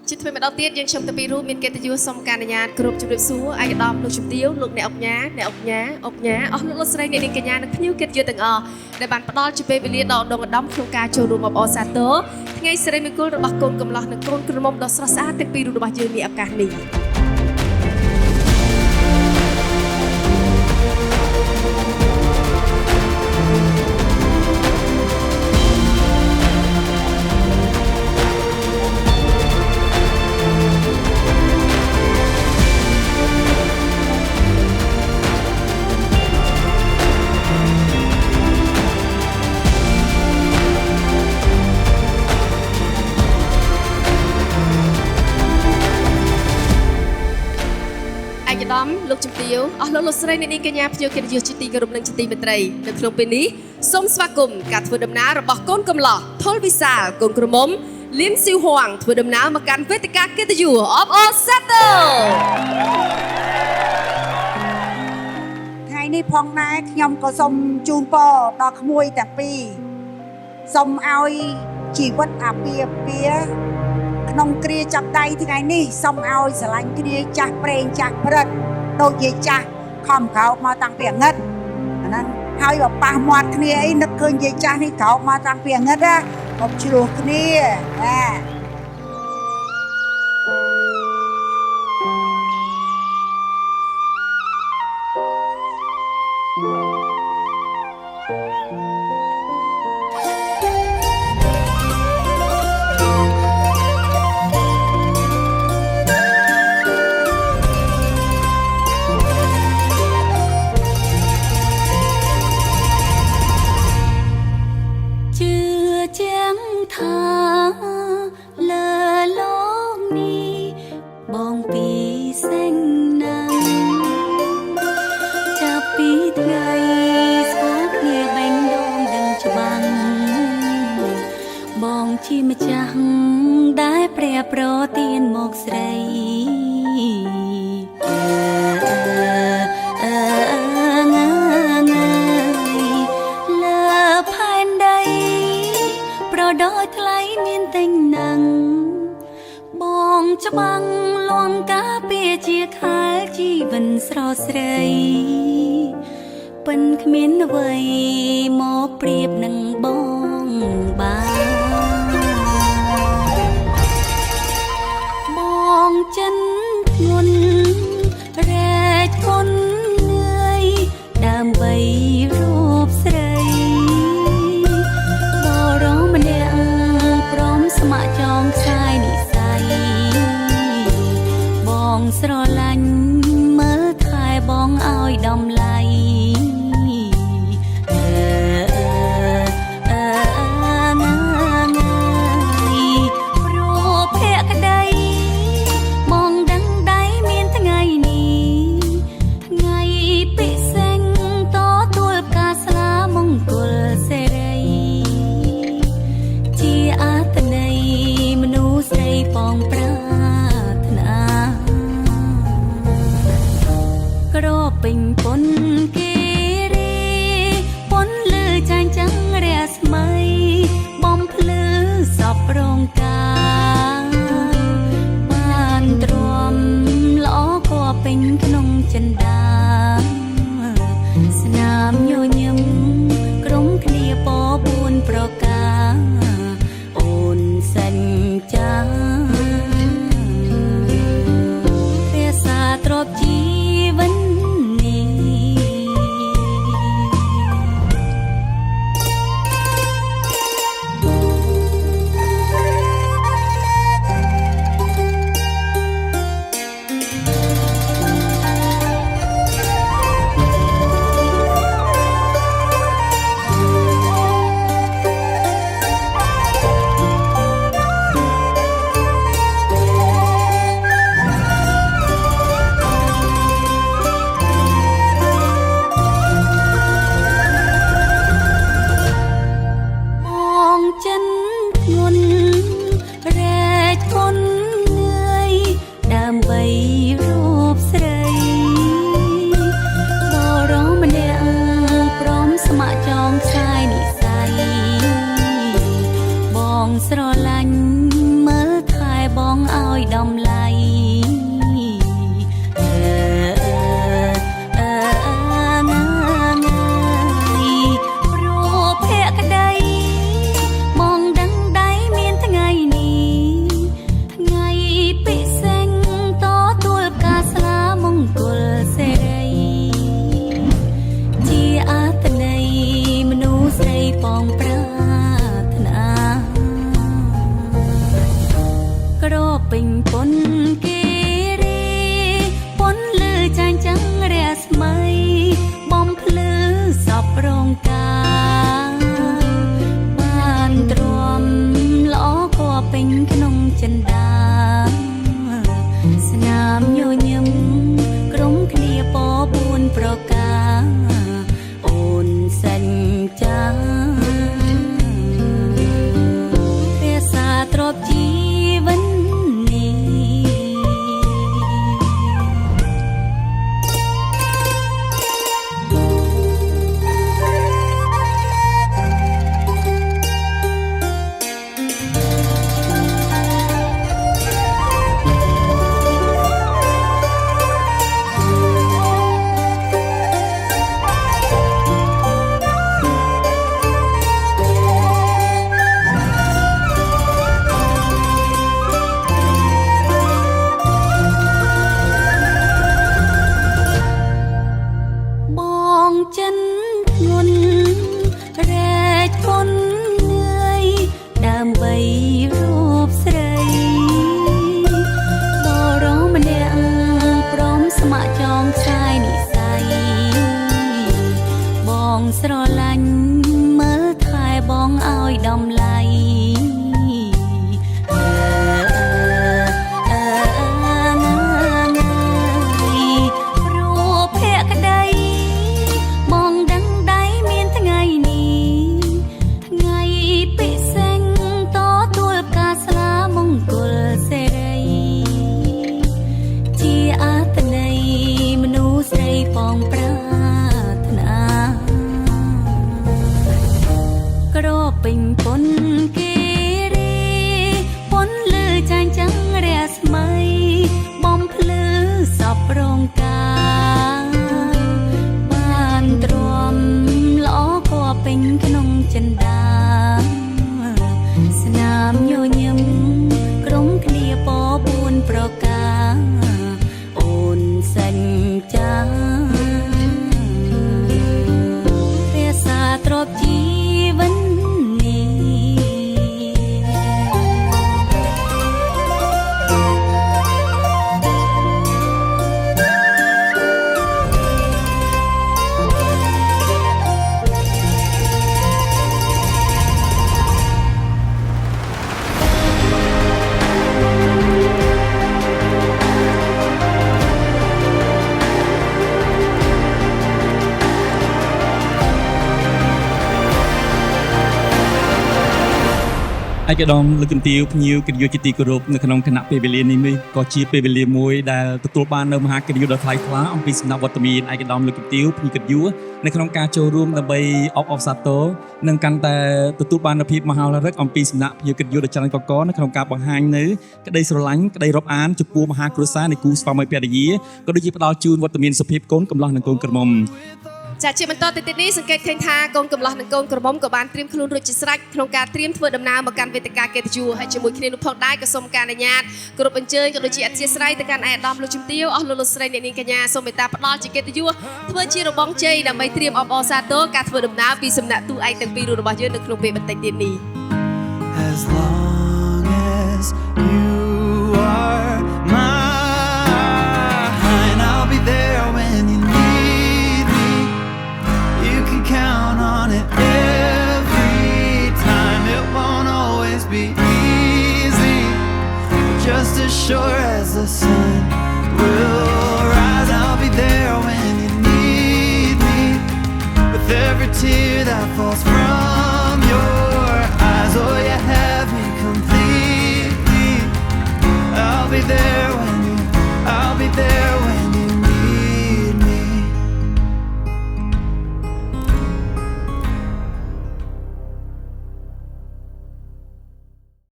Chỉ thuê mà đầu tiên dân trong tập pi rút miền kê tây xong cả nhà group chụp đẹp xúa ai đom lục chụp tiêu lục nè ốc nhá lục sợi này đi cả nhà nó như kết duyên từng để bạn bắt đầu chụp về liền đỏ đồng đóng trong ca châu rùm ở xa tớ ngay sợi mình cứ bắt côn cầm lọ nó côn cứ mong đó sát sát tập pi rút bao nhiêu nè cả này lúc chụp tiêu, lúc sợi này đi cái nhà phía kia chụp tiêu gồm năng chụp tiêu bên trái, được không bên ní, sôm sva cùng, cả thừa đầm ná, rồi bọc côn cầm lọ, thol visa, cùng cừu mắm, liêm siêu hoàng, thừa đầm ná mà can vết cá kia tới dù, of all settle. ថ្ងៃនេះផងដែរខ្ញុំក៏សូមជូនពរដល់ក្មួយទាំងពីរសូមឲ្យជីវិតអាពាហ៍ពិពាហ៍ក្នុងគ្រាចាប់ដៃថ្ងៃនេះសូមឲ្យស្រឡាញ់គ្នាចាស់ប្រេងចាស់ព្រឹត្តដូចជាចាស់ខំក្រោកមកតាំងពីអាណិតអាហ្នឹងហើយបើប៉ះមាត់គ្នាអីនឹកឃើញយាយចាស់នេះក្រោកមកតាំងពីអាណិតណាកុំឆ្លោះគ្នាណា ជាម្ចាស់ដែលព្រះប្រទានមកស្រីលើផែនដីប្រដោយថ្លៃមានតែណាំងបងច្បាំងលងការពារជាខែលជីវិនស្រស់ស្រីប៉ិនគ្មានអ្វីមកប្រៀបនឹងបងបាន ចិនធ្ងន់រែកគុននឿយដើម្បីរូបស្រីបរមម្នាក់ព្រមស្ម័គ្រចងខ្សែនិស័យបងស្រឡាញ់មើលថែបងឲ្យដំឡៃ ពេញពនគិរីពនលឺចាញ់ចាំងរស្មីបំភ្លឺសពរងការបានទ្រាំល្អក៏ពេញក្នុងចិន្តាស្នាមញញឹមក្រុមគ្នាព4ប្រការអូនសិនចាភាសាទ្របជីវិន Hãy subscribe cho kênh Ghiền Mì Gõ để không bỏ lỡ ឲ្យដំឡៃព្រោះភក្តីបងដឹងដៃមានថ្ងៃនេះថ្ងៃពិសេសតទួលផ្កាស្លាមង្គលសេរីជាអត្ថន័យមនុស្សស្រីបងប្រាថ្នាក្រពេញពុនគេរីពុនលឺចាញ់ចាំងរស្មីបំភ្លឺសពរងការបានទ្រាំល្អក៏ពេញក្នុងចិន្តាស្នាមញញឹមក្រុមគ្នាព4ប្រការអូនសេចចាភាសាទ្របជីវិននេះបងចិនធ្ងន់រែកពុននឿយដើម្បីរូបស្រីបរមម្នាក់ព្រមស្ម័គ្រចងខ្សែនិស័យបងស្រឡាញ់មើលថែបងឲ្យដំឡៃព្រោះភក្តីបងដឹងដៃមានថ្ងៃនេះថ្ងៃពិសេសតទួលផ្កាស្លាមង្គលសេរីជាអត្ថន័យមនុស្សស្រីបងប្រាថ្នាក្រពេញពុនគេរីពុនលឺចាញ់ចាំងរស្មីបំភ្លឺសពរងការបានទ្រាំល្អក៏ពេញក្នុងចិន្តាស្នាមញញឹមក្រុមគ្នាព4ប្រការអូនសេចចាភាសាទ្របជីវិននេះ ឯកឧត្តមលោកជំទាវភ្ញៀវកិត្តិយសជាទីគោរពនៅក្នុងគណៈពេលវេលានេះក៏ជាពេលវេលាមួយដែលទទួលបាននៅមហាកិត្តិយសដ៏ថ្លៃថ្លាអំពីសំណាក់វត្តមានឯកឧត្តមលោកជំទាវភ្ញៀវកិត្តិយសនៅក្នុងការចូលរួមដើម្បីអបអរសាទរនិងកាន់តែទទួលបាននូវភាពមហោឡារិកអំពីសំណាក់ភ្ញៀវកិត្តិយសដ៏ច្រើនកកនៅក្នុងការបង្ហាញនៅក្តីស្រឡាញ់ក្តីរាប់អានចំពោះមហាគ្រួសារនៃគូស្វាមីភរិយាក៏ដូចជាផ្ដល់ជូនវត្តមានសុភាពកូនកំលោះនិងកូនក្រមុំចាជាបន្តទៅទៀតនេះសង្កេតឃើញថាកូនកំលោះនិងកូនក្រមុំក៏បានត្រៀមខ្លួនរួចជាស្រេចក្នុងការត្រៀមធ្វើដំណើរមកកាន់វេទិកាកិត្តិយសហើយជាមួយគ្នានោះផងដែរក៏សូមការអនុញ្ញាតគោរពអញ្ជើញក៏ដូចជាអធិស្ឋានទៅកាន់ឯកឧត្តមលោកជំទាវអស់លោកស្រីអ្នកនាងកញ្ញាសូមមេត្តាផ្ដល់ជាកិត្តិយសធ្វើជារបងជ័យដើម្បីត្រៀមអបអរសាទរការធ្វើដំណើរពីសំណាក់ទូឯកទាំងពីររបស់យើងនៅក្នុងពេលបន្តិចទៀតនេះ As long as you are mine, I'll be there when you need me. You can count on it every time. It won't always be easy, but just as sure as the sun will rise, I'll be there when you need me. With every tear that falls from